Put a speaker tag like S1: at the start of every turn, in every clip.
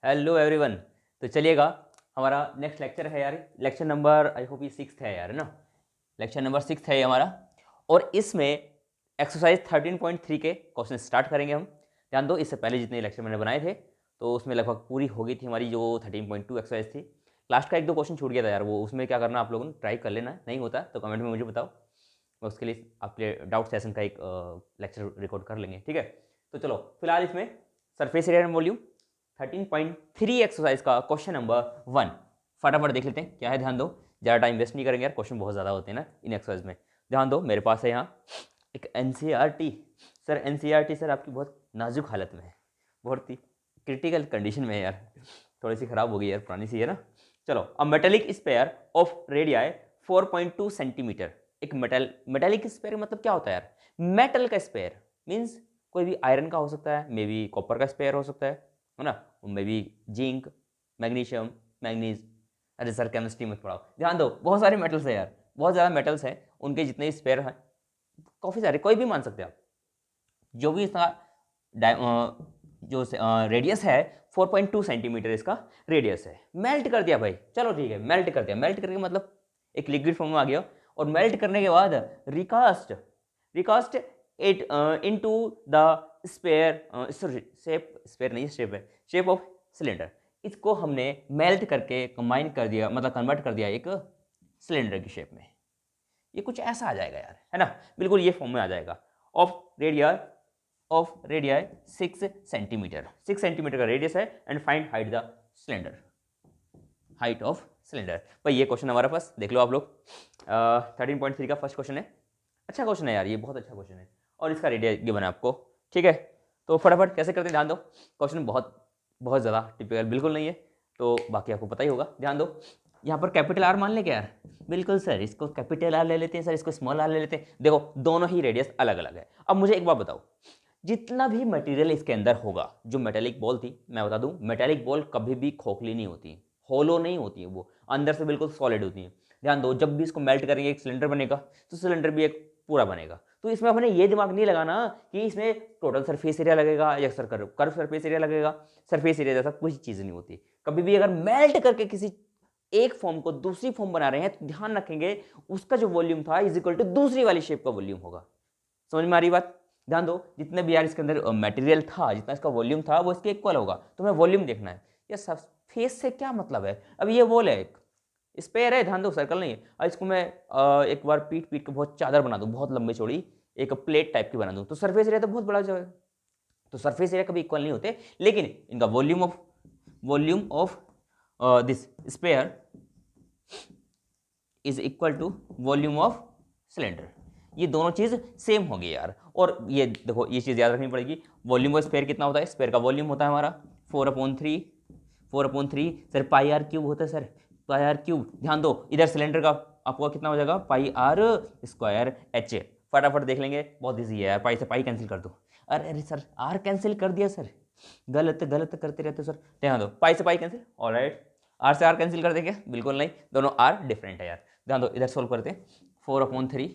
S1: Hello everyone. तो चलिएगा, हमारा नेक्स्ट लेक्चर है यार, लेक्चर नंबर आई होप ये 6 है यार, है ना। लेक्चर नंबर 6 है ये हमारा। और इसमें एक्सरसाइज 13.3 के क्वेश्चन स्टार्ट करेंगे हम। ध्यान दो, इससे पहले जितने लेक्चर मैंने बनाए थे तो उसमें लगभग पूरी हो गई थी हमारी जो 13.2 एक्सरसाइज थी। लास्ट का एक दो क्वेश्चन छूट गया था यार, वो उसमें क्या करना आप लोगों ने ट्राई कर लेना, नहीं होता तो कमेंट में मुझे बताओ। मैं उसके लिए आपके डाउट सेशन का एक लेक्चर रिकॉर्ड कर लेंगे, ठीक है। तो चलो फिलहाल इसमें surface area and volume 13.3 exercise का क्वेश्चन नंबर 1 फटाफट देख लेते हैं क्या है। ध्यान दो, ज़्यादा टाइम वेस्ट नहीं करेंगे यार, क्वेश्चन बहुत ज़्यादा होते हैं ना इन एक्सरसाइज में। ध्यान दो, मेरे पास है यहाँ एक एनसीईआरटी। सर एनसीईआरटी सर आपकी बहुत नाजुक हालत में है, बहुत ही क्रिटिकल कंडीशन में है यार, थोड़ी सी ख़राब हो गई यार, पुरानी सी है ना। चलो, a metallic sphere of radii 4.2 centimetre. एक मेटेलिक स्पेयर मतलब क्या होता है यार? मेटल का स्पेयर मीन्स कोई भी आयरन का हो सकता है, मे बी कॉपर का स्पेयर हो सकता है ना, may be zinc, magnesium, manganese. अरे सर केमिस्ट्री मत पढ़ाओ, ध्यान दो, बहुत सारे मेटल्स है यार, बहुत ज़्यादा मेटल्स हैं, उनके जितने स्पेयर हैं काफ़ी सारे, कोई भी मान सकते हैं आप। जो भी इसका जो रेडियस है 4.2 सेंटीमीटर इसका रेडियस है। मेल्ट कर दिया भाई, चलो ठीक है, मेल्ट कर दिया, मेल्ट करके मतलब एक लिक्विड फॉर्म में आ गया। और मेल्ट करने के बाद recast recast it into the sphere, shape, sphere नहीं शेप है, शेप ऑफ सिलेंडर। इसको हमने मेल्ट करके कंबाइन कर दिया, मतलब कन्वर्ट कर दिया एक सिलेंडर की शेप में। ये कुछ ऐसा आ जाएगा यार, है ना, बिल्कुल ये फॉर्म में आ जाएगा। ऑफ रेडियाई 6 सेंटीमीटर, 6 सेंटीमीटर का रेडियस है and find height the cylinder, height of cylinder. भाई ये क्वेश्चन हमारे पास देख लो आप लोग, 13.3 का फर्स्ट क्वेश्चन है। अच्छा क्वेश्चन है यार, ये बहुत अच्छा क्वेश्चन है और इसका रेडियस गिवन है आपको, ठीक है। तो फटाफट कैसे करते हैं ध्यान दो, क्वेश्चन बहुत बहुत ज़्यादा टिपिकल बिल्कुल नहीं है, तो बाकी आपको पता ही होगा। ध्यान दो, यहाँ पर कैपिटल आर मान लें क्या यार? बिल्कुल सर, इसको कैपिटल आर ले लेते हैं सर, इसको स्मॉल आर ले लेते हैं। देखो दोनों ही रेडियस अलग अलग है। अब मुझे एक बात बताओ, जितना भी मटेरियल इसके अंदर होगा, जो मेटेलिक बॉल थी, मैं बता दूं मेटेलिक बॉल कभी भी खोखली नहीं होती, होलो नहीं होती है, वो अंदर से बिल्कुल सॉलिड होती है। ध्यान दो, जब भी इसको मेल्ट करेंगे एक सिलेंडर बनेगा, तो सिलेंडर भी एक पूरा बनेगा। तो इसमें अपने ये दिमाग नहीं लगाना कि इसमें टोटल सरफेस एरिया लगेगा या सर कर्व सरफेस एरिया लगेगा। सरफेस एरिया जैसा कोई चीज़ नहीं होती। कभी भी अगर मेल्ट करके किसी एक फॉर्म को दूसरी फॉर्म बना रहे हैं तो ध्यान रखेंगे उसका जो वॉल्यूम था इज इक्वल टू दूसरी वाली शेप का वॉल्यूम होगा। समझ में आ रही बात? ध्यान दो, जितने भी यार इसके अंदर मटेरियल था, जितना इसका वॉल्यूम था वो इसके इक्वल होगा, तो हमें वॉल्यूम देखना है। ये सरफेस से क्या मतलब है? अब ये वॉल है, एक स्पेयर है, ध्यान दो सर्कल नहीं है। अब इसको मैं एक बार पीट पीट के बहुत चादर बना दूं, बहुत लंबी चौड़ी एक प्लेट टाइप की बना दूं, तो सरफेस एरिया तो बहुत बड़ा हो जाएगा। तो सरफेस एरिया कभी इक्वल नहीं होते, लेकिन इनका volume of this sphere is equal to volume of cylinder. ये दोनों चीज सेम होगी यार। और ये देखो, ये चीज याद रखनी पड़ेगी, वॉल्यूम ऑफ स्पेयर कितना होता है? स्पेयर का वॉल्यूम होता है हमारा 4/3, 4/3 सर पाई आर क्यूब होता है सर, पाई आर क्यूब। ध्यान दो, इधर सिलेंडर का आपको कितना हो जाएगा? पाई आर स्क्वायर एच। फटाफट देख लेंगे, बहुत ईजी है यार, पाई से पाई कैंसिल कर दो। अरे अरे सर आर कैंसिल कर दिया सर, गलत गलत करते रहते हो सर। ध्यान दो, पाई से पाई कैंसिल, ऑलराइट। आर से आर कैंसिल कर देंगे? बिल्कुल नहीं, दोनों आर डिफरेंट है यार। ध्यान दो, इधर सोल्व करते हैं। 4/3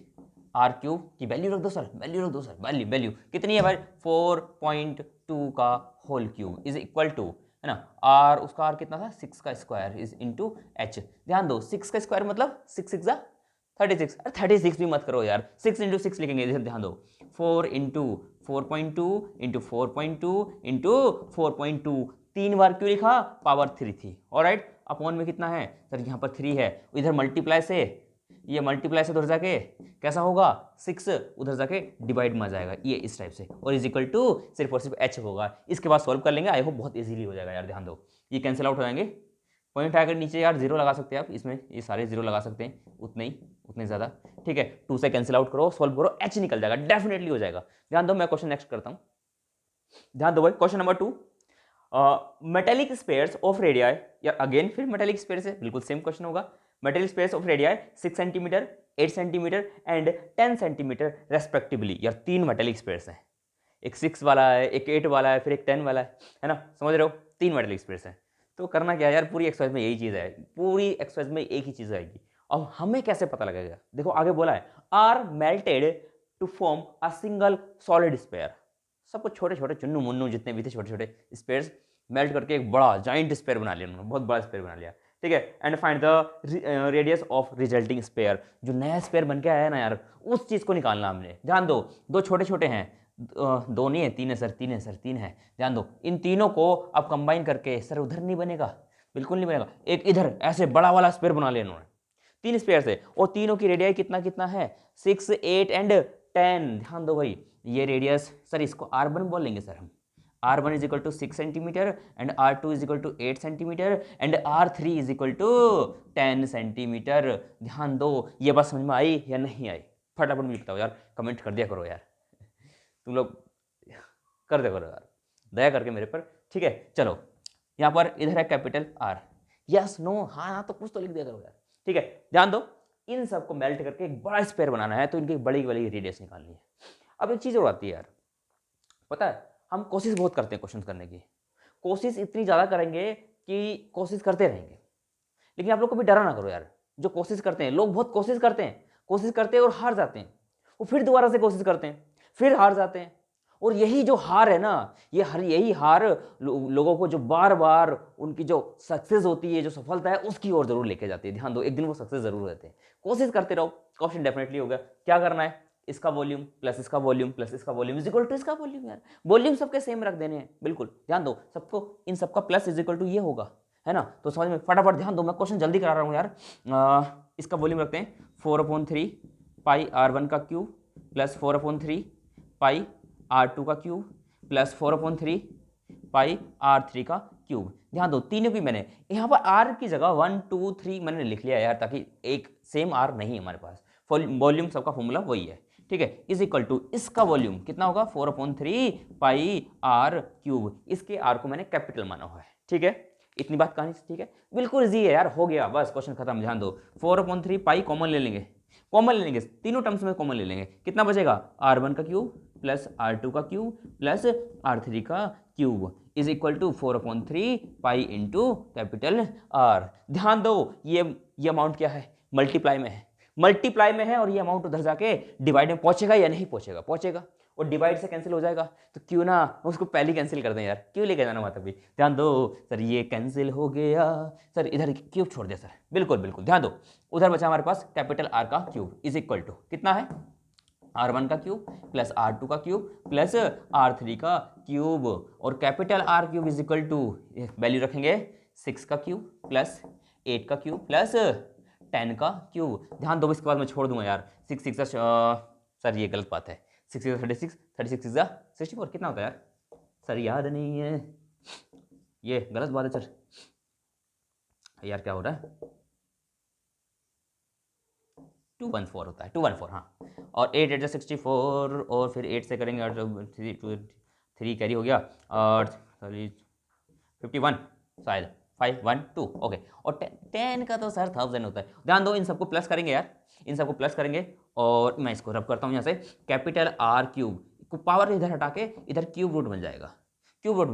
S1: आर क्यूब की वैल्यू रख दो सर, वैल्यू रख दो सर, वैल्यू वैल्यू कितनी है भाई? 4.2 का whole cube is equal to, है ना, आर, उसका आर कितना था? 6 का स्क्वायर इज इंटू एच। ध्यान दो, 6 का स्क्वायर मतलब 6 6 36। अरे 36 भी मत करो यार, 6 × 6 लिखेंगे। ध्यान दो, 4 × 4 × 2 × 4.2 × 4.2 तीन बार क्यों लिखा? पावर 3 थी, ऑलराइट। अपॉन में कितना है सर? यहाँ पर 3 है, इधर मल्टीप्लाई से, ये मल्टीप्लाई से उधर जाके कैसा होगा? 6 उधर जाके डिवाइड में आ जाएगा, ये इस टाइप से, और इज इक्वल टू सिर्फ और सिर्फ एच होगा। इसके बाद सॉल्व कर लेंगे, आई होप बहुत इजीली हो जाएगा यार। ध्यान दो, ये कैंसिल आउट हो जाएंगे, पॉइंट आकर नीचे यार जीरो लगा सकते हैं आप, इसमें ये सारे जीरो लगा सकते हैं, उतने ही, उतने ज़्यादा, ठीक है। 2 से कैंसिल आउट करो, सॉल्व करो, एच निकल जाएगा, डेफिनेटली हो जाएगा। ध्यान दो, मैं क्वेश्चन नेक्स्ट करता हूँ। ध्यान दो भाई, question number 2, metallic spheres of radii, या अगेन फिर मेटेलिक स्पेयर से बिल्कुल सेम क्वेश्चन होगा। Metallic spheres of radii 6 centimetre, 8 centimetre and 10 centimetre respectively. यार तीन मेटेलिक स्पेयर्स हैं, एक 6 वाला है, एक 8 वाला है, फिर एक 10 वाला है ना, समझ रहे हो? तीन मेटेलिक स्पेयर्स हैं। तो करना क्या है यार, पूरी एक्सरसाइज में यही चीज़ है, पूरी एक्सरसाइज में एक ही चीज़ आएगी। अब हमें कैसे पता लगेगा? देखो आगे बोला है, are melted to form a single solid sphere. सब कुछ छोटे छोटे चुन्नू मुन्नू जितने भी थे छोटे छोटे स्पेयर्स मेल्ट करके एक बड़ा जाइंट स्पेयर बना लिया उन्होंने, बहुत बड़ा स्पेयर बना लिया, ठीक है। And find the radius of resulting sphere, जो नया स्पेयर बन के आया है ना यार, उस चीज़ को निकालना हमने। ध्यान दो, दो छोटे छोटे हैं, दो नहीं है, तीन है सर, तीन है सर, तीन है। ध्यान दो, इन तीनों को अब कंबाइन करके सर उधर नहीं बनेगा, बिल्कुल नहीं बनेगा, एक इधर ऐसे बड़ा वाला स्पेयर बना लिया इन्होंने, तीन स्पेयर से, और तीनों की रेडियाई कितना कितना है, 6, 8 एंड 10। ध्यान दो भाई, ये रेडियस सर इसको R1 बोलेंगे सर हम, R1 is equal to 6 centimetre and R2 is equal to 8 centimetre and R3 is equal to 10 centimetre. ध्यान दो, ये बात समझ में आई या नहीं आई? फटाफट मुझे बताओ यार, कमेंट कर दिया करो यार, तुम लोग कर दिया करो यार, दया करके मेरे पर, ठीक है। चलो यहाँ पर इधर है कैपिटल R, यस नो हाँ हाँ तो कुछ तो लिख दिया करो यार, ठीक है। ध्यान दो, इन सबको मेल्ट करके एक बड़ा स्पेयर बनाना है, तो इनकी बड़ी बड़ी रेडियस निकालनी है। अब एक चीज़ और आती है यार, पता है हम कोशिश बहुत करते हैं क्वेश्चन करने की, कोशिश इतनी ज़्यादा करेंगे कि कोशिश करते रहेंगे, लेकिन आप लोग कभी डरा ना करो यार। जो कोशिश करते हैं, लोग बहुत कोशिश करते हैं और हार जाते हैं, वो फिर दोबारा से कोशिश करते हैं, फिर हार जाते हैं, और यही जो हार है ना, यही हार लोगों को जो बार बार उनकी जो सक्सेस होती है, जो सफलता है, उसकी ओर जरूर लेके जाती है। ध्यान दो, एक दिन वो सक्सेस जरूर रहते हैं। कोशिश करते रहो, क्वेश्चन डेफिनेटली होगा। क्या करना है, इसका वॉल्यूम प्लस इसका वॉल्यूम प्लस इसका वॉल्यूम इज इक्वल टू इसका वॉल्यूम। यार वॉल्यूम सबके सेम रख देने हैं, बिल्कुल ध्यान दो, सबको इन सबका प्लस इज इक्वल टू ये होगा, है ना। तो समझ में, फटाफट ध्यान दो, मैं क्वेश्चन जल्दी करा रहा हूँ यार। इसका वॉल्यूम रखते हैं 4/3 पाई R1 का क्यूब प्लस 4/3 पाई R2 का क्यूब प्लस 4/3 पाई R3 का क्यूब। ध्यान दो, तीनों की मैंने यहाँ पर R की जगह 1 2 3 मैंने लिख लिया यार, ताकि एक सेम R नहीं है हमारे पास, वॉल्यूम सबका फॉर्मूला वही है, ठीक है। इज इक्वल टू इसका वॉल्यूम कितना होगा 4/3 पाई R क्यूब, इसके R को मैंने कैपिटल माना हुआ है, ठीक है। इतनी बात कहानी से, ठीक है, बिल्कुल इजी है यार, हो गया बस, क्वेश्चन खत्म। ध्यान दो, 4/3 पाई कॉमन ले लेंगे, तीनों टर्म्स में कॉमन ले लेंगे, कितना बचेगा R1 का क्यूब प्लस R2 का क्यूब प्लस R3 का cube is equal to 4/3 pi into capital R। ध्यान दो, ये अमाउंट क्या है, मल्टीप्लाई में है, और ये अमाउंट उधर जाके डिवाइड में पहुंचेगा या नहीं पहुंचेगा, और डिवाइड से कैंसिल हो जाएगा, तो क्यों ना उसको पहले कैंसिल कर दें यार, क्यों लेके जाना वहाँ तक भी। ध्यान दो सर, ये कैंसिल हो गया सर, इधर क्यूब छोड़ दिया सर, बिल्कुल ध्यान दो, उधर बचा हमारे पास कैपिटल R का क्यूब इज इक्वल टू कितना है, R1 का क्यूब प्लस R2 का क्यूब प्लस R3 का क्यूब, और capital R cube is equal to value रखेंगे 6 का क्यूब प्लस 8 का क्यूब प्लस 10 का क्यूब। ध्यान दो, इसके बाद मैं छोड़ दूंगा यार, 6 6 सर ये गलत बात है, 6 6 36 36 6 64 कितना होता है यार, सर याद नहीं है, ये गलत बात है सर, यार क्या हो रहा है, 214 होता है, 214 हाँ, और 8 8 64, और फिर 8 से करेंगे और 3 कैरी हो गया, और 51 शायद 512 ओके, और 10 का तो सर 1000 होता है। ध्यान दो, इन सबको प्लस करेंगे यार, इन सबको प्लस करेंगे, और मैं इसको रब करता हूँ यहाँ से, कैपिटल R क्यूब को पावर इधर हटा के इधर क्यूब रूट बन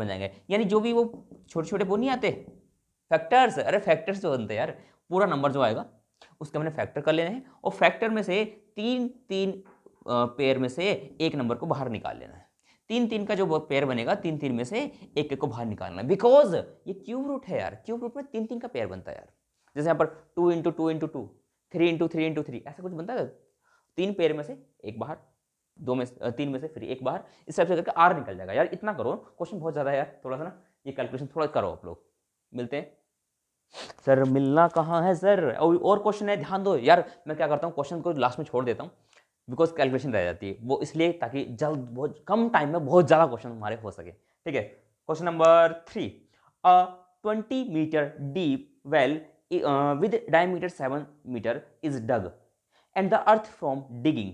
S1: जाएगा, यानी जो भी वो छोटे छोटे वो नहीं आते फैक्टर्स, अरे फैक्टर्स जो बनते हैं यार, पूरा नंबर जो आएगा उसके मैंने फैक्टर कर लेने हैं, और फैक्टर में से तीन पेयर में से एक नंबर को बाहर निकाल लेना है, तीन का जो पेयर बनेगा, तीन में से एक को बाहर निकालना है, बिकॉज ये क्यूब रूट है यार, क्यूब रूट में तीन का पेयर बनता है यार, जैसे यहाँ पर 2 × 2 × 2 3 × 3 × 3 ऐसा कुछ बनता है, तीन पेयर में से एक बाहर, तीन में से फिर एक बाहर, इस टाइप से करके R निकल जाएगा यार। इतना करो, क्वेश्चन बहुत ज़्यादा है यार, थोड़ा सा ना ये कैलकुलेशन थोड़ा करो आप लोग, मिलते हैं सर, मिलना कहाँ है सर, और क्वेश्चन है, ध्यान दो यार, मैं क्या करता हूँ क्वेश्चन को लास्ट में छोड़ देता हूँ, बिकॉज कैलकुलेशन रह जाती है, वो इसलिए ताकि जल्द बहुत कम टाइम में बहुत ज़्यादा क्वेश्चन हमारे हो सके, ठीक है। Question number 3, 20 metre deep well with diameter 7 metre is dug and the earth from digging,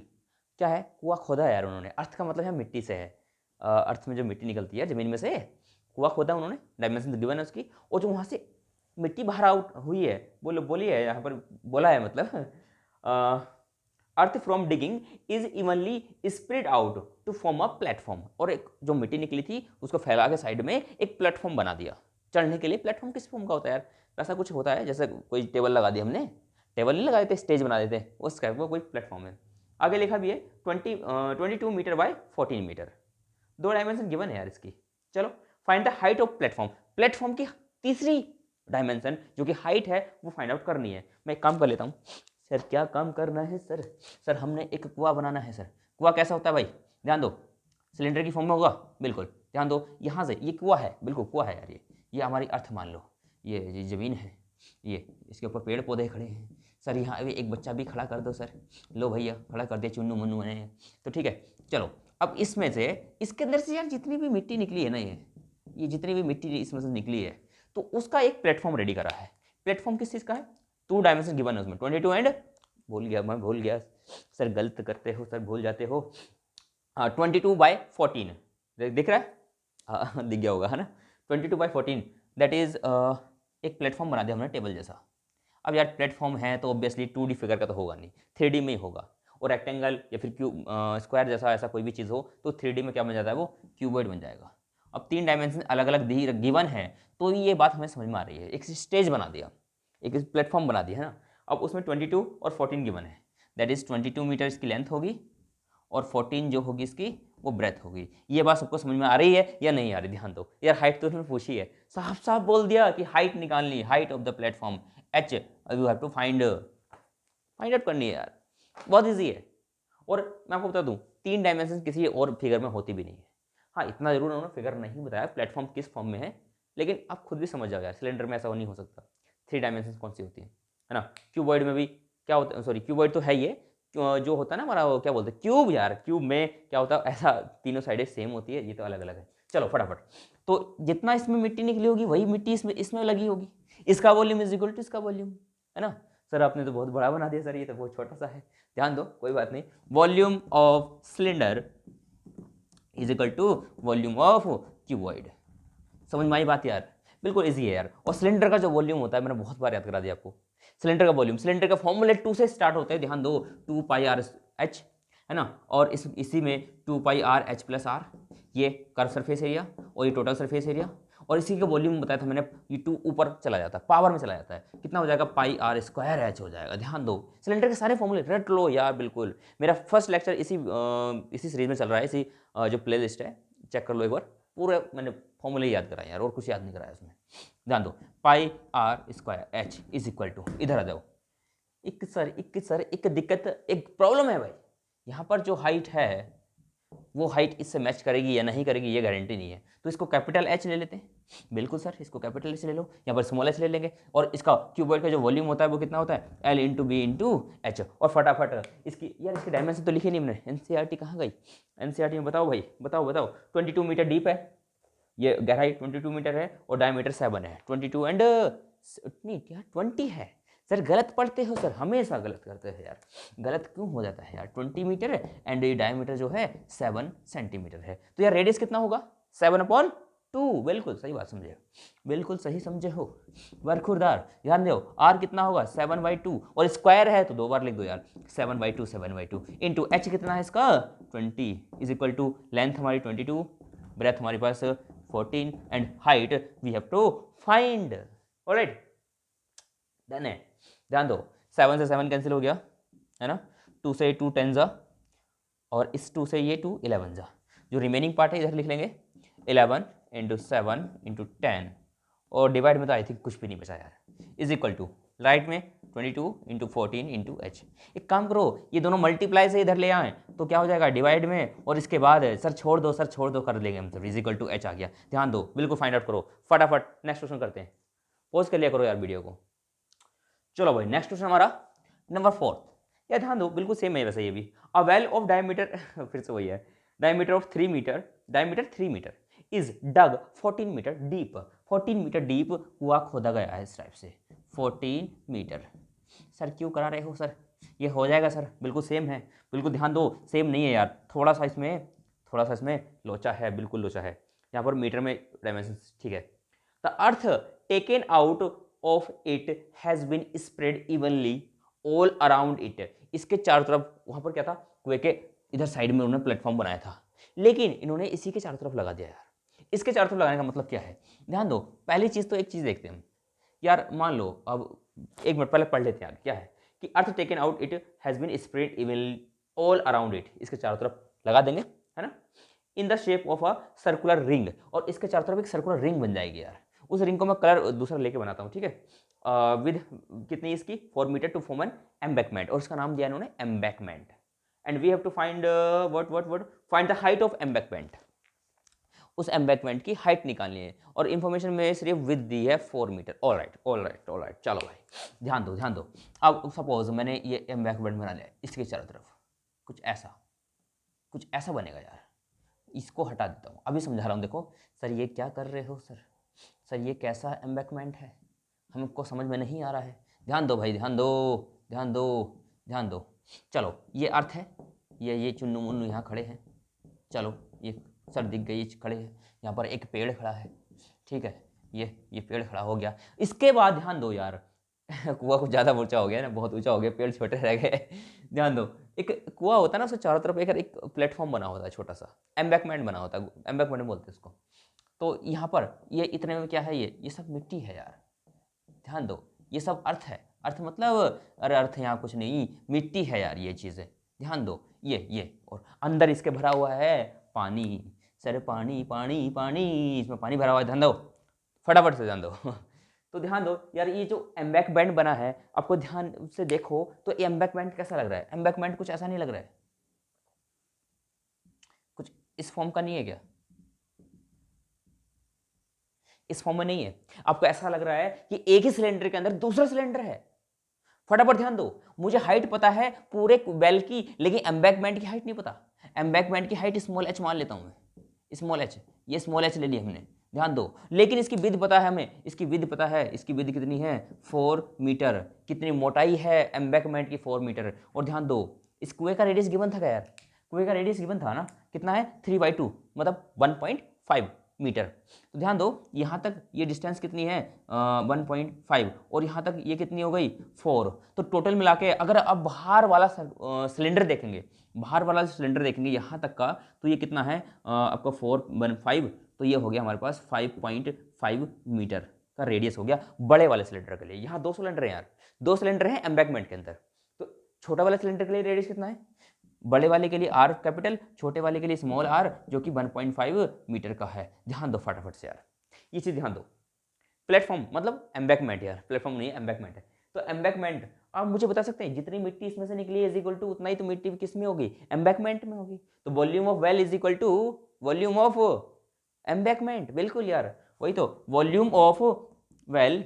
S1: क्या है, कुआं खोदा है यार उन्होंने, अर्थ का मतलब है मिट्टी से है, अर्थ में जो मिट्टी निकलती है जमीन में से, कुआं खोदा उन्होंने, डायमेंशन गिवन है उसकी, और जो वहाँ से मिट्टी बाहर आउट हुई है, बोली है यहाँ पर, बोला है मतलब, earth from digging is evenly spread out to form a platform, और एक जो मिट्टी निकली थी उसको फैला के साइड में एक प्लेटफॉर्म बना दिया चढ़ने के लिए। प्लेटफॉर्म किस फॉर्म का होता है यार, ऐसा कुछ होता है जैसे कोई टेबल लगा दी हमने, टेबल नहीं लगा देते, स्टेज बना देते, उस टाइप का कोई प्लेटफॉर्म है। आगे लिखा भी है 22 metre by 14 metre, 2 dimension given है यार इसकी। चलो find the height of platform, platform की तीसरी डायमेंशन जो कि हाइट है वो फाइंड आउट करनी है। मैं एक काम कर लेता हूँ सर। क्या काम करना है सर? सर हमने एक कुआं बनाना है सर। कुआं कैसा होता है भाई? ध्यान दो, सिलेंडर की फॉर्म में होगा, बिल्कुल ध्यान दो। यहाँ से ये कुआं है, बिल्कुल कुआं है यार। ये हमारी अर्थ मान लो, ये ज़मीन है, ये इसके ऊपर पेड़ पौधे खड़े हैं सर। यहाँ एक बच्चा भी खड़ा कर दो सर। लो भैया खड़ा कर दिया, चुन्नू मुन्नू बने तो ठीक है। चलो अब इसमें से, इसके अंदर से यार जितनी भी मिट्टी निकली है ना, ये जितनी भी मिट्टी इसमें से निकली है, तो उसका एक प्लेटफॉर्म रेडी करा है। प्लेटफॉर्म किस चीज़ का है? 2 डायमेंशन गिवन है उसमें, 22 एंड, भूल गया मैं, भूल गया सर, गलत करते हो सर, भूल जाते हो। 22/14 दिख रहा है? हाँ दिख गया होगा है ना। 22/14 दैट इज एक प्लेटफॉर्म बना दिया हमने टेबल जैसा। अब यार प्लेटफॉर्म है तो ऑब्वियसली 2D फिगर का तो होगा नहीं, 3D में ही होगा। और रेक्टेंगल या फिर क्यूब, स्क्वायर जैसा ऐसा कोई भी चीज़ हो तो 3D में क्या बन जाता है? वो क्यूबॉइड बन जाएगा। अब 3 डायमेंशन अलग अलग गिवन है, तो ये बात हमें समझ में आ रही है। एक स्टेज बना दिया, एक प्लेटफॉर्म बना दिया है ना। अब उसमें 22 और 14 गिवन है, दैट इज 22 मीटर इसकी लेंथ होगी और 14 जो होगी इसकी वो ब्रेथ होगी। ये बात सबको समझ में आ रही है या नहीं आ रही? ध्यान दो यार, हाइट तो उसने पूछी है, साफ साफ बोल दिया कि हाइट निकालनी, height of the platform h you have to find out करनी है यार, बहुत ईजी है। और मैं आपको बता दूं, 3 डायमेंशन किसी और फिगर में होती भी नहीं है। हाँ इतना जरूर उन्होंने फिगर नहीं बताया प्लेटफॉर्म किस फॉर्म में है, लेकिन आप खुद भी समझ जाओ यार, सिलेंडर में ऐसा नहीं हो सकता। 3 डायमेंशन कौन सी होती है ना। क्यूबॉइड में भी क्या होता है, सॉरी क्यूबॉइड तो है ये, जो होता है ना हमारा, वो क्या बोलते हैं, क्यूब यार। क्यूब में क्या होता है, ऐसा तीनों साइडें सेम होती है, ये तो अलग अलग है। चलो फटाफट, तो जितना इसमें मिट्टी निकली होगी वही मिट्टी इसमें लगी होगी। इसका वॉल्यूम इज इक्वल टू इसका वॉल्यूम, है ना। सर आपने तो बहुत बड़ा बना दिया सर, ये तो बहुत छोटा सा है। ध्यान दो, कोई बात नहीं। Volume of cylinder is equal to volume of cuboid. समझ में आई बात यार? बिल्कुल इजी है यार। और सिलेंडर का जो वॉल्यूम होता है, मैंने बहुत बार याद करा दिया आपको। सिलेंडर का वॉल्यूम, सिलेंडर का फॉर्मूला 2 से स्टार्ट होता है, ध्यान दो, 2πr(h) है ना। और इसी में 2πr(h+r), ये कर्व सरफेस एरिया और ये टोटल सरफेस एरिया। और इसी का वॉल्यूम बताया था मैंने, ये 2 ऊपर चला जाता है, पावर में चला जाता है, कितना हो जाएगा? πr² हो जाएगा। ध्यान दो, सिलेंडर के सारे फॉर्मूले रट लो यार। बिल्कुल मेरा फर्स्ट लेक्चर इसी सीरीज में चल रहा है, इसी जो प्ले लिस्ट है, चेक कर लो एक बार। पूरे मैंने फॉर्मूले याद कराए यार, और कुछ याद नहीं कराया उसमें। ध्यान दो, πr²h इज इक्वल टू, इधर आ जाओ। एक दिक्कत, एक प्रॉब्लम है भाई। यहाँ पर जो हाइट है वो हाइट इससे मैच करेगी या नहीं करेगी ये गारंटी नहीं है। तो इसको कैपिटल H ले लेते हैं। बिल्कुल सर, इसको कैपिटल H ले लो, यहाँ पर स्मॉल h ले लेंगे। और इसका क्यूबॉइड का जो वॉल्यूम होता है वो कितना होता है? L into B into H. और फटाफट इसकी यार, इसकी डायमेंशन तो लिखी नहीं हमने। NCERT कहाँ गई? NCERT में बताओ भाई, बताओ। 22 मीटर डीप है, ये गहराई 22 मीटर है और डायमीटर 7 है। 22 एंड नहीं क्या 20 है सर? गलत पढ़ते हो सर, हमेशा गलत करते हो यार। गलत क्यों हो जाता है यार? 20 मीटर है एंड ये डायमीटर जो है 7 सेंटीमीटर है। तो यार रेडियस कितना होगा? 7/2। बिल्कुल सही बात समझे, बिल्कुल सही समझे हो बरखुरदार। ध्यान दो, आर कितना होगा? 7/2। और स्क्वायर है तो 2 बार लिख दो यार, 7/2 इंटू एच कितना है इसका? 20 इज इक्वल टू लेंथ हमारी 22, ब्रेथ हमारे पास 14 and height we have to find. Alright, done है। ध्यान दो, 7 से 7 कैंसिल हो गया है ना, 2 से 2 10 जा, और इस 2 से ये 2 11 जा। जो रिमेनिंग पार्ट है इधर लिख लेंगे, 11 इंटू 7 इंटू 10, और डिवाइड में तो आई थिंक कुछ भी नहीं बचा यार, इज इक्वल टू राइट में 22 इंटू 14 इंटू एच। एक काम करो, ये दोनों मल्टीप्लाई से इधर ले आए तो क्या हो जाएगा? डिवाइड में, और इसके बाद सर छोड़ दो कर लेंगे हम, तो इज इक्वल टू एच आ गया। ध्यान दो, बिल्कुल फाइंड आउट करो फटाफट। नेक्स्ट क्वेश्चन करते हैं, पॉज कर लिया करो यार वीडियो को। चलो भाई नेक्स्ट क्वेश्चन हमारा नंबर 4। यार ध्यान दो, बिल्कुल सेम है वैसे ये भी। अ वेल ऑफ डायमीटर फिर से वही है, diameter of 3 metre, diameter 3 metre is dug 14 metre deep. 14 metre deep कुआं खोदा गया है इस टाइप से, 14 मीटर। सर क्यों करा रहे हो सर? ये हो जाएगा सर, बिल्कुल सेम है। बिल्कुल ध्यान दो, सेम नहीं है यार, थोड़ा सा इसमें लोचा है, बिल्कुल लोचा है। यहाँ पर मीटर में डायमेंशन ठीक है। The earth taken out of it has been spread evenly all around it. इसके चारों तरफ, वहां पर क्या था, कुएं के इधर साइड में उन्होंने प्लेटफॉर्म बनाया था, लेकिन इन्होंने इसी के चारों तरफ लगा दिया यार। इसके चारों तरफ लगाने का मतलब क्या है? ध्यान दो, पहली चीज तो एक चीज देखते हैं यार। मान लो, अब एक मिनट पहले पढ़ लेते हैं क्या है कि earth taken out it has been spread evenly all around it, इसके चारों तरफ लगा देंगे, है ना, in the shape of a circular ring. और इसके चारों तरफ एक सर्कुलर रिंग बन जाएगी यार। उस रिंग को मैं कलर दूसरा लेके बनाता हूँ, ठीक है, विद कितनी इसकी 4 metre to form an embankment, और उसका नाम दिया इन्होंने embankment. And we have to find what find the height of embankment, उस एम्बैकमेंट की हाइट निकालनी है, और इन्फॉर्मेशन में सिर्फ विद दी है 4 मीटर। ऑल राइट, चलो भाई ध्यान दो। अब सपोज मैंने ये एम्बैकमेंट बना लिया, इसके चारों तरफ कुछ ऐसा बनेगा यार, इसको हटा देता हूँ, अभी समझा रहा हूँ। देखो सर ये क्या कर रहे हो सर ये कैसा एम्बैकमेंट है, हमको समझ में नहीं आ रहा है। ध्यान दो भाई, ध्यान दो। चलो ये अर्थ है, ये चुन्नू मुन्नू यहाँ खड़े हैं, चलो ये सर दिख गई, खड़े हैं, यहाँ पर एक पेड़ खड़ा है, ठीक है, ये पेड़ खड़ा हो गया। इसके बाद ध्यान दो यार कुआं कुछ ज़्यादा ऊंचा हो गया ना, बहुत ऊंचा हो गया, पेड़ छोटे रह गए ध्यान दो, एक कुआं होता है ना, उसके चारों तरफ एक प्लेटफॉर्म बना होता है, छोटा सा एम्बैकमेंट बना होता है, एम्बैकमेंट बोलते हैं उसको। तो यहाँ पर ये इतने में क्या है, ये सब मिट्टी है यार, ध्यान दो, ये सब अर्थ है। अर्थ मतलब अरे अर्थ यहाँ कुछ नहीं, मिट्टी है यार ये चीज़ें, ध्यान दो। ये और अंदर इसके भरा हुआ है पानी, सर पानी, इसमें पानी भरा हुआ है, ध्यान दो, फटाफट से ध्यान दो तो ध्यान दो यार, ये जो एम्बैकमेंट बना है, आपको ध्यान से देखो तो एम्बैकमेंट कैसा लग रहा है, एम्बैकमेंट कुछ ऐसा नहीं लग रहा है, कुछ इस फॉर्म का नहीं है क्या, इस फॉर्म में नहीं है, आपको ऐसा लग रहा है कि एक ही सिलेंडर के अंदर दूसरा सिलेंडर है। फटाफट ध्यान दो, मुझे हाइट पता है पूरे वेल की, लेकिन एम्बैकमेंट की हाइट नहीं पता। एम्बैकमेंट की हाइट स्मॉल एच मान लेता हूं मैं, स्मॉल एच, ये स्मॉल एच ले लिया हमने, ध्यान दो। लेकिन इसकी विड्थ पता है हमें, इसकी विड्थ पता है, इसकी विड्थ कितनी है 4 मीटर, कितनी मोटाई है एम्बैकमेंट की 4 मीटर। और ध्यान दो इस कुएं का रेडियस गिवन था क्या यार, कुएं का रेडियस गिवन था ना, कितना है 3/2, मतलब 1.5 मीटर। तो ध्यान दो यहाँ तक ये डिस्टेंस कितनी है 1.5, और यहाँ तक ये कितनी हो गई 4। तो टोटल मिला के अगर अब बाहर वाला सिलेंडर देखेंगे, यहाँ तक का, तो ये कितना है आपका 415, तो ये हो गया हमारे पास 5.5 मीटर का रेडियस हो गया बड़े वाले सिलेंडर के लिए। यहाँ 2 सिलेंडर हैं यार, 2 सिलेंडर हैं एम्बैकमेंट के अंदर, तो छोटा वाला सिलेंडर के लिए रेडियस कितना है, बड़े वाले के लिए आर कैपिटल, छोटे वाले के लिए स्मॉल आर, जो कि 1.5 मीटर का है। ध्यान दो फटाफट से यार, ये चीज़ ध्यान दो। प्लेटफॉर्म मतलब एम्बैकमेंट यार, प्लेटफॉर्म नहीं है एम्बैकमेंट है। तो एम्बैकमेंट आप मुझे बता सकते हैं, जितनी मिट्टी इसमें से निकली इज इक्वल टू उतना ही तो मिट्टी किस में होगी, एम्बैकमेंट में होगी। तो volume of well is equal to volume of embankment, बिल्कुल यार वही तो, volume of well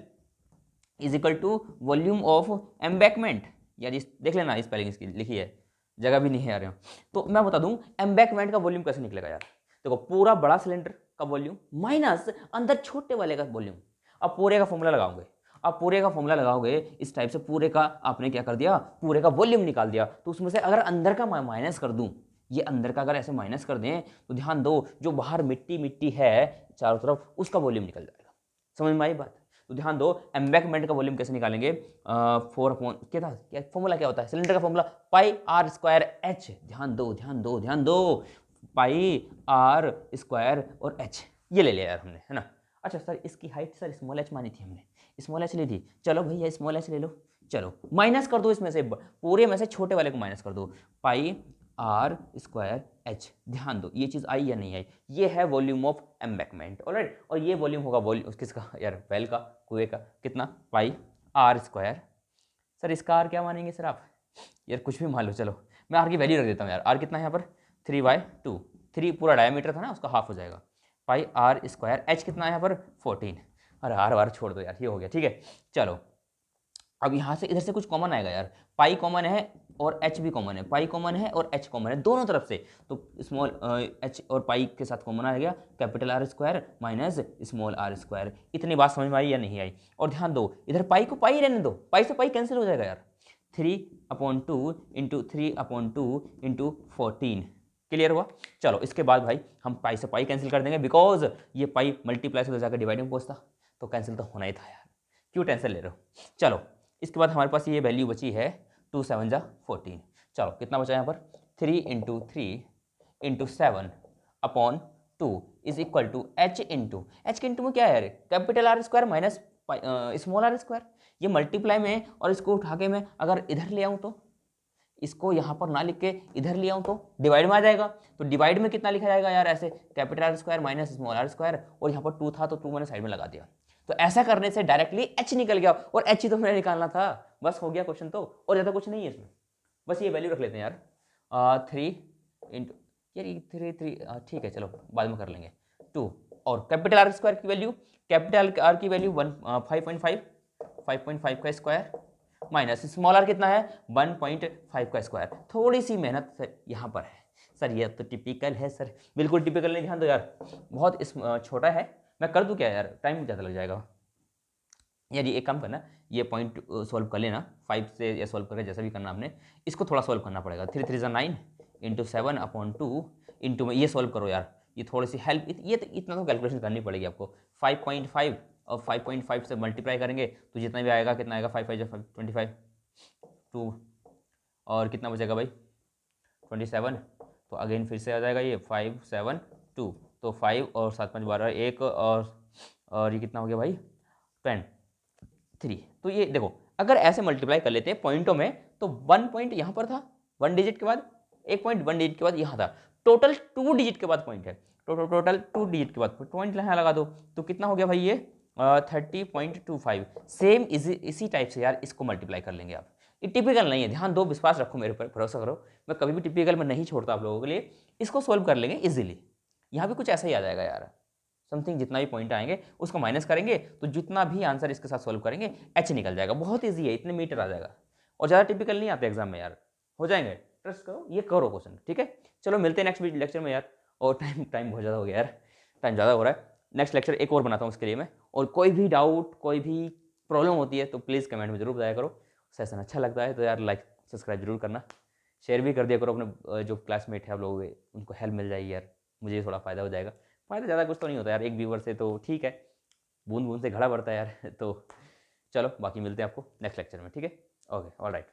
S1: is equal to volume of embankment. यार इस देख लेना, इस स्पेलिंग इसकी लिखी है, जगह भी नहीं आ रहे हो। तो मैं बता दूं एम्बैकमेंट का वॉल्यूम कैसे निकलेगा यार, देखो पूरा बड़ा सिलेंडर का वॉल्यूम माइनस अंदर छोटे वाले का वॉल्यूम। अब पूरे का फॉर्मूला लगाओगे, इस टाइप से पूरे का आपने क्या कर दिया, पूरे का वॉल्यूम निकाल दिया। तो उसमें से अगर अंदर का माइनस कर दूं, ये अंदर का अगर ऐसे माइनस कर दें, तो ध्यान दो जो बाहर मिट्टी है चारों तरफ, उसका वॉल्यूम निकल जाएगा। समझ में आई बात। तो ध्यान दो एम्बैकमेंट का वॉल्यूम कैसे निकालेंगे, 4 अपॉन क्या था, क्या फॉर्मूला क्या होता है सिलेंडर का formula, pi r square h. ध्यान दो पाई आर स्क्वायर और एच, ये ले लिया यार हमने, है ना। अच्छा सर इसकी हाइट सर स्मॉल एच मानी थी हमने, स्मॉल एच ली थी, चलो भैया स्मॉल एच ले लो, चलो माइनस कर दो इसमें से, पूरे में से छोटे वाले को माइनस कर दो, पाई आर स्क्वायर एच। ध्यान दो ये चीज़ आई या नहीं आई, ये है वॉल्यूम ऑफ एम्बैकमेंट, ऑलराइट। और ये वॉल्यूम होगा वॉल्यूम किसका यार, वेल का, कुएं का, कितना पाई आर स्क्वायर। सर इसका आर क्या मानेंगे सर आप, यार कुछ भी मान लो, चलो मैं आर की वैल्यू रख देता हूँ यार, आर कितना है यहाँ पर 3/2, 3 पूरा डायमीटर था ना, उसका हाफ हो जाएगा, पाई आर स्क्वायर, एच कितना है यहाँ पर 14। अरे आर छोड़ दो यार, ये हो गया, ठीक है। चलो अब यहाँ से इधर से कुछ कॉमन आएगा यार, पाई कॉमन है और एच भी कॉमन है, पाई कॉमन है और एच कॉमन है दोनों तरफ से, तो स्मॉल एच और पाई के साथ कॉमन आ गया, capital R square minus small r square. इतनी बात समझ में आई या नहीं आई। और ध्यान दो इधर पाई को पाई रहने दो, पाई से पाई कैंसिल हो जाएगा यार, 3/2 इंटू 3/2 इंटू 14, क्लियर हुआ। चलो इसके बाद भाई हम पाई से पाई कैंसिल कर देंगे, बिकॉज ये पाई मल्टीप्लाई से जाकर डिवाइड में पहुंचता, तो कैंसिल तो होना ही था यार, क्यों टेंशन ले रहे हो। चलो इसके बाद हमारे पास ये वैल्यू बची है 2 7 जा 14। चलो कितना बचा यहाँ पर 3 into 3 into 7 upon 2 is equal to h के इंटू में क्या है, capital R square minus small r square. ये मल्टीप्लाई में, और इसको उठा के मैं अगर इधर ले आऊँ, तो इसको यहाँ पर ना लिख के इधर ले आऊँ तो डिवाइड में आ जाएगा। तो डिवाइड में कितना लिखा जाएगा यार, ऐसे capital R square minus small r square, और यहाँ पर 2 था तो 2 मैंने साइड में लगा दिया, तो ऐसा करने से डायरेक्टली एच निकल गया, और एच ही तो मैंने निकालना था, बस हो गया क्वेश्चन। तो और ज़्यादा कुछ नहीं है इसमें, बस ये वैल्यू रख लेते हैं यार, 3 इंटू, यार ये 3 ठीक है, चलो बाद में कर लेंगे, 2, और कैपिटल आर स्क्वायर की वैल्यू, कैपिटल आर की वैल्यू 5.5 का स्क्वायर माइनस स्मॉल आर कितना है 1.5 का स्क्वायर। थोड़ी सी मेहनत यहाँ पर है सर, ये तो टिपिकल है सर, बिल्कुल टिपिकल नहीं, ध्यान दो यार, बहुत छोटा है, मैं कर दूँ क्या यार, टाइम ज़्यादा लग जाएगा यार। ये एक काम करना, ये पॉइंट सॉल्व कर लेना 5 से, या सॉल्व करके जैसा भी करना आपने, इसको थोड़ा सॉल्व करना पड़ेगा। 3 3 9 इंटू 7/2 इंटू में ये सॉल्व करो यार, ये थोड़ी सी हेल्प, ये तो इतना तो कैलकुलेशन करनी पड़ेगी आपको। 5.5 और 5.5 से मल्टीप्लाई करेंगे तो जितना भी आएगा, कितना आएगा, 5 5 25, 2, और कितना बचेगा भाई 27, तो अगेन फिर से आ जाएगा ये 5 7 2, तो 5 और 7 5 12, 1, और ये कितना हो गया भाई 3। तो ये देखो, अगर ऐसे मल्टीप्लाई कर लेते हैं पॉइंटों में, तो 1 पॉइंट यहाँ पर था 1 डिजिट के बाद, 1 पॉइंट 1 डिजिट के बाद यहाँ था, टोटल 2 डिजिट के बाद पॉइंट है, टोटल 2 डिजिट के बाद पॉइंट यहाँ लगा दो, तो कितना हो गया भाई ये 30.25। सेम इसी टाइप से यार इसको मल्टीप्लाई कर लेंगे आप। ये टिपिकल नहीं है, ध्यान दो, विश्वास रखो मेरे ऊपर, भरोसा करो, मैं कभी भी टिपिकल में नहीं छोड़ता आप लोगों के लिए। इसको सोल्व कर लेंगे इजीली, यहाँ भी कुछ ऐसा ही आ जाएगा यार, समथिंग जितना भी पॉइंट आएंगे उसको माइनस करेंगे, तो जितना भी आंसर इसके साथ सोल्व करेंगे एच निकल जाएगा। बहुत ईजी है, इतने मीटर आ जाएगा, और ज़्यादा टिपिकल नहीं आते एग्जाम में यार, हो जाएंगे, ट्रस्ट करो, ये करो क्वेश्चन, ठीक है। चलो मिलते हैं नेक्स्ट लेक्चर में यार, और टाइम बहुत ज़्यादा हो गया यार, टाइम ज़्यादा हो रहा है, नेक्स्ट लेक्चर एक और बनाता हूँ उसके लिए मैं। और कोई भी डाउट, कोई भी प्रॉब्लम होती है तो प्लीज़ कमेंट में जरूर बताया करो। सेशन अच्छा लगता है तो यार लाइक सब्सक्राइब जरूर करना, शेयर भी कर दिया करो अपने जो क्लासमेट है आप लोगों के, उनको हेल्प मिल जाएगी यार, मुझे थोड़ा फ़ायदा हो जाएगा। फ़ायदा ज़्यादा कुछ तो नहीं होता यार, एक व्यूवर से तो ठीक है, बूंद बूंद से घड़ा भरता है यार। तो चलो बाकी मिलते हैं आपको नेक्स्ट लेक्चर में, ठीक है, ओके, ऑल राइट।